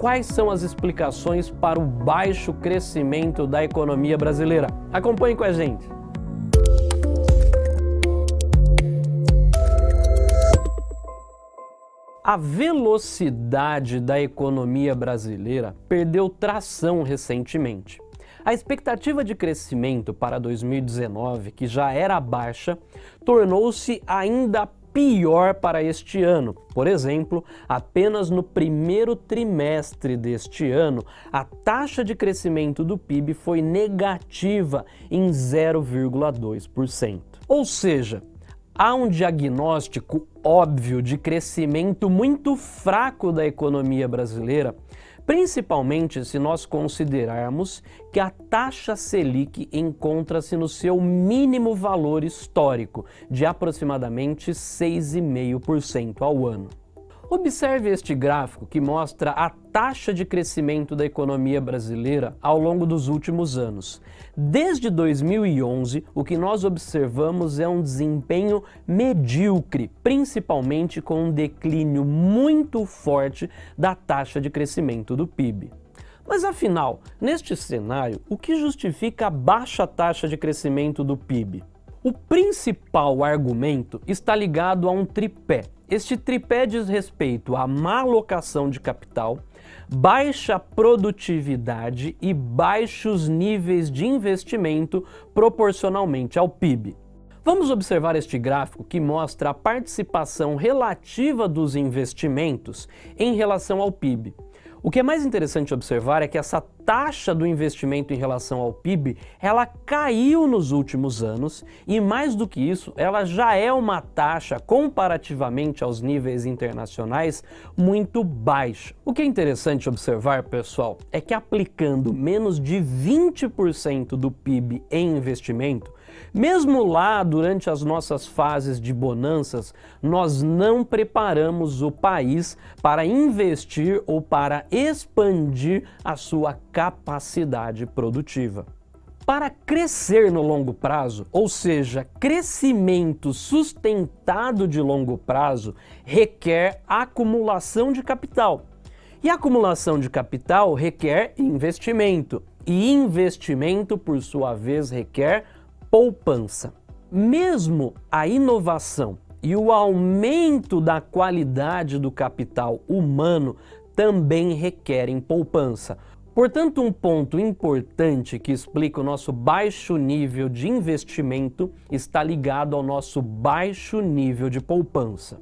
quais são as explicações para o baixo crescimento da economia brasileira? Acompanhe com a gente! A velocidade da economia brasileira perdeu tração recentemente. A expectativa de crescimento para 2019, que já era baixa, tornou-se ainda pior para este ano. Por exemplo, apenas no primeiro trimestre deste ano, a taxa de crescimento do PIB foi negativa em 0,2%. Ou seja, há um diagnóstico óbvio de crescimento muito fraco da economia brasileira, principalmente se nós considerarmos que a taxa Selic encontra-se no seu mínimo valor histórico, de aproximadamente 6,5% ao ano. Observe este gráfico que mostra a taxa de crescimento da economia brasileira ao longo dos últimos anos. Desde 2011, o que nós observamos é um desempenho medíocre, principalmente com um declínio muito forte da taxa de crescimento do PIB. Mas afinal, neste cenário, o que justifica a baixa taxa de crescimento do PIB? O principal argumento está ligado a um tripé. Este tripé diz respeito à má alocação de capital, baixa produtividade e baixos níveis de investimento proporcionalmente ao PIB. Vamos observar este gráfico que mostra a participação relativa dos investimentos em relação ao PIB. O que é mais interessante observar é que essa taxa do investimento em relação ao PIB, ela caiu nos últimos anos e, mais do que isso, ela já é uma taxa, comparativamente aos níveis internacionais, muito baixa. O que é interessante observar, pessoal, é que aplicando menos de 20% do PIB em investimento, mesmo lá durante as nossas fases de bonanças, nós não preparamos o país para investir ou para expandir a sua capacidade produtiva. Para crescer no longo prazo, ou seja, crescimento sustentado de longo prazo, requer acumulação de capital. E acumulação de capital requer investimento. E investimento, por sua vez, requer poupança. Mesmo a inovação e o aumento da qualidade do capital humano também requerem poupança. Portanto, um ponto importante que explica o nosso baixo nível de investimento está ligado ao nosso baixo nível de poupança.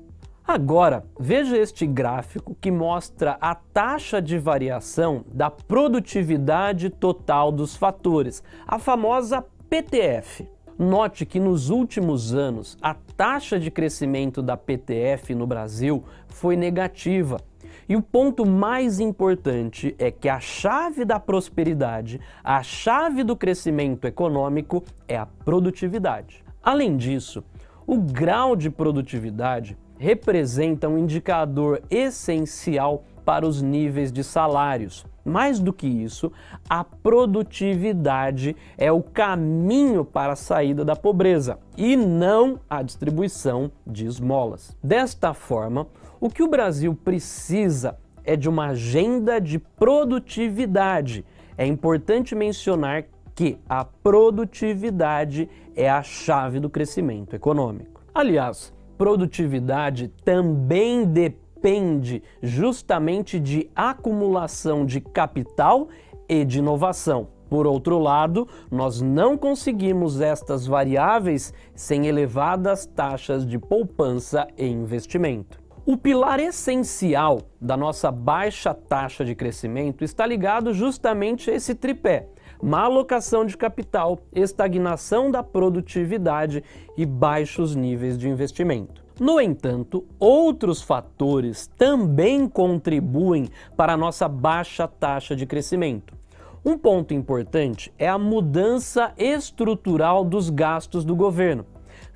Agora, veja este gráfico que mostra a taxa de variação da produtividade total dos fatores, a famosa PTF. Note que nos últimos anos a taxa de crescimento da PTF no Brasil foi negativa. E o ponto mais importante é que a chave da prosperidade, a chave do crescimento econômico é a produtividade. Além disso, o grau de produtividade representa um indicador essencial para os níveis de salários. Mais do que isso, a produtividade é o caminho para a saída da pobreza e não a distribuição de esmolas. Desta forma, o que o Brasil precisa é de uma agenda de produtividade. É importante mencionar que a produtividade é a chave do crescimento econômico. Aliás, produtividade também depende justamente de acumulação de capital e de inovação. Por outro lado, nós não conseguimos estas variáveis sem elevadas taxas de poupança e investimento. O pilar essencial da nossa baixa taxa de crescimento está ligado justamente a esse tripé: má alocação de capital, estagnação da produtividade e baixos níveis de investimento. No entanto, outros fatores também contribuem para a nossa baixa taxa de crescimento. Um ponto importante é a mudança estrutural dos gastos do governo.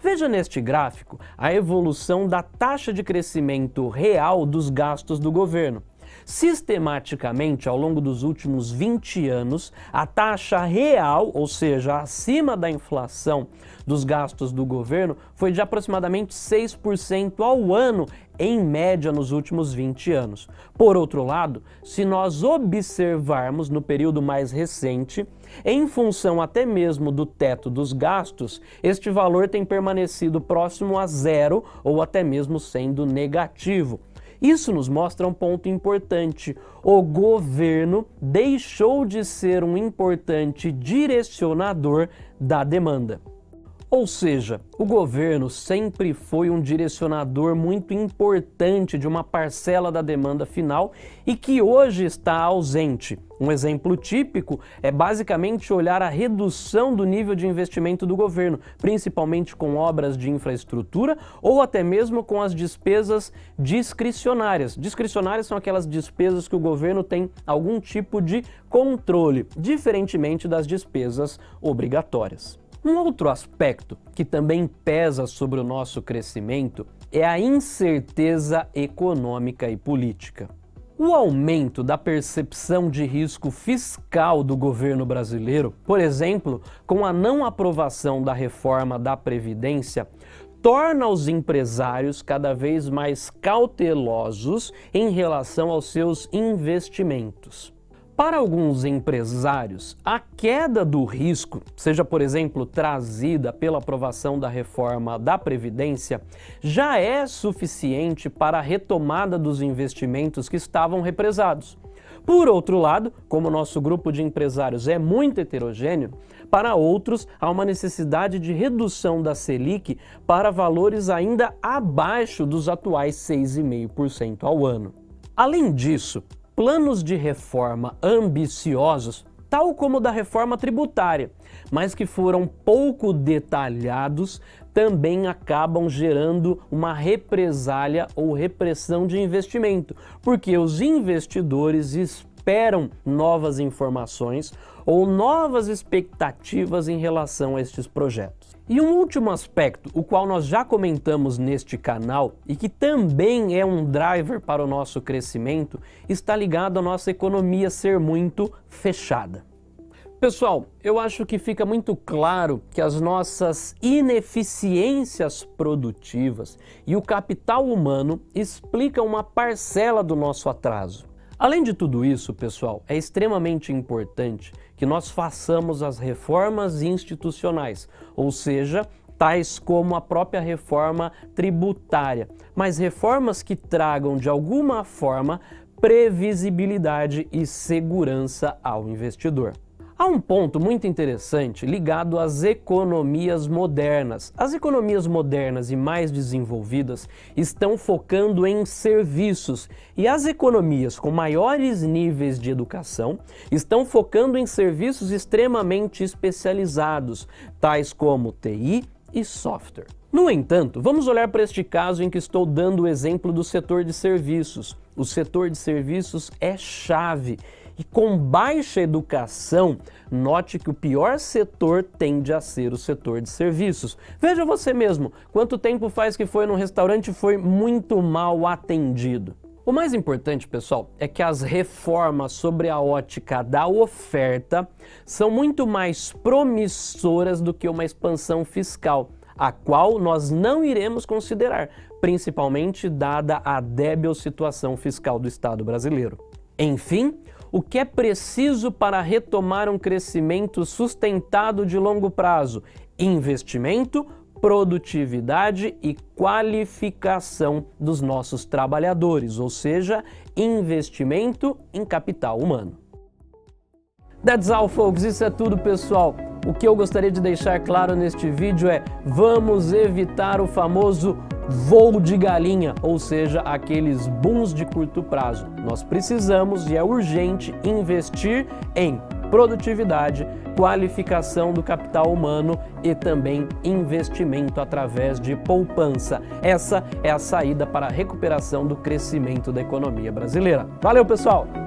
Veja neste gráfico a evolução da taxa de crescimento real dos gastos do governo. Sistematicamente, ao longo dos últimos 20 anos, a taxa real, ou seja, acima da inflação dos gastos do governo, foi de aproximadamente 6% ao ano em média nos últimos 20 anos. Por outro lado, se nós observarmos no período mais recente, em função até mesmo do teto dos gastos, este valor tem permanecido próximo a zero ou até mesmo sendo negativo. Isso nos mostra um ponto importante. O governo deixou de ser um importante direcionador da demanda. Ou seja, o governo sempre foi um direcionador muito importante de uma parcela da demanda final e que hoje está ausente. Um exemplo típico é basicamente olhar a redução do nível de investimento do governo, principalmente com obras de infraestrutura ou até mesmo com as despesas discricionárias. Discricionárias são aquelas despesas que o governo tem algum tipo de controle, diferentemente das despesas obrigatórias. Um outro aspecto que também pesa sobre o nosso crescimento é a incerteza econômica e política. O aumento da percepção de risco fiscal do governo brasileiro, por exemplo, com a não aprovação da reforma da Previdência, torna os empresários cada vez mais cautelosos em relação aos seus investimentos. Para alguns empresários, a queda do risco, seja por exemplo trazida pela aprovação da reforma da Previdência, já é suficiente para a retomada dos investimentos que estavam represados. Por outro lado, como o nosso grupo de empresários é muito heterogêneo, para outros há uma necessidade de redução da Selic para valores ainda abaixo dos atuais 6,5% ao ano. Além disso, planos de reforma ambiciosos, tal como o da reforma tributária, mas que foram pouco detalhados, também acabam gerando uma represália ou repressão de investimento, porque os investidores esperam novas informações ou novas expectativas em relação a estes projetos. E um último aspecto, o qual nós já comentamos neste canal e que também é um driver para o nosso crescimento, está ligado à nossa economia ser muito fechada. Pessoal, eu acho que fica muito claro que as nossas ineficiências produtivas e o capital humano explicam uma parcela do nosso atraso. Além de tudo isso, pessoal, é extremamente importante que nós façamos as reformas institucionais, ou seja, tais como a própria reforma tributária, mas reformas que tragam de alguma forma previsibilidade e segurança ao investidor. Há um ponto muito interessante ligado às economias modernas. As economias modernas e mais desenvolvidas estão focando em serviços e as economias com maiores níveis de educação estão focando em serviços extremamente especializados, tais como TI e software. No entanto, vamos olhar para este caso em que estou dando o exemplo do setor de serviços. O setor de serviços é chave. E com baixa educação, note que o pior setor tende a ser o setor de serviços. Veja você mesmo, quanto tempo faz que foi num restaurante e foi muito mal atendido. O mais importante, pessoal, é que as reformas sobre a ótica da oferta são muito mais promissoras do que uma expansão fiscal, a qual nós não iremos considerar, principalmente dada a débil situação fiscal do Estado brasileiro. Enfim, o que é preciso para retomar um crescimento sustentado de longo prazo? Investimento, produtividade e qualificação dos nossos trabalhadores, ou seja, investimento em capital humano. That's all, folks. Isso é tudo, pessoal. O que eu gostaria de deixar claro neste vídeo é: vamos evitar o famoso voo de galinha, ou seja, aqueles booms de curto prazo. Nós precisamos e é urgente investir em produtividade, qualificação do capital humano e também investimento através de poupança. Essa é a saída para a recuperação do crescimento da economia brasileira. Valeu, pessoal!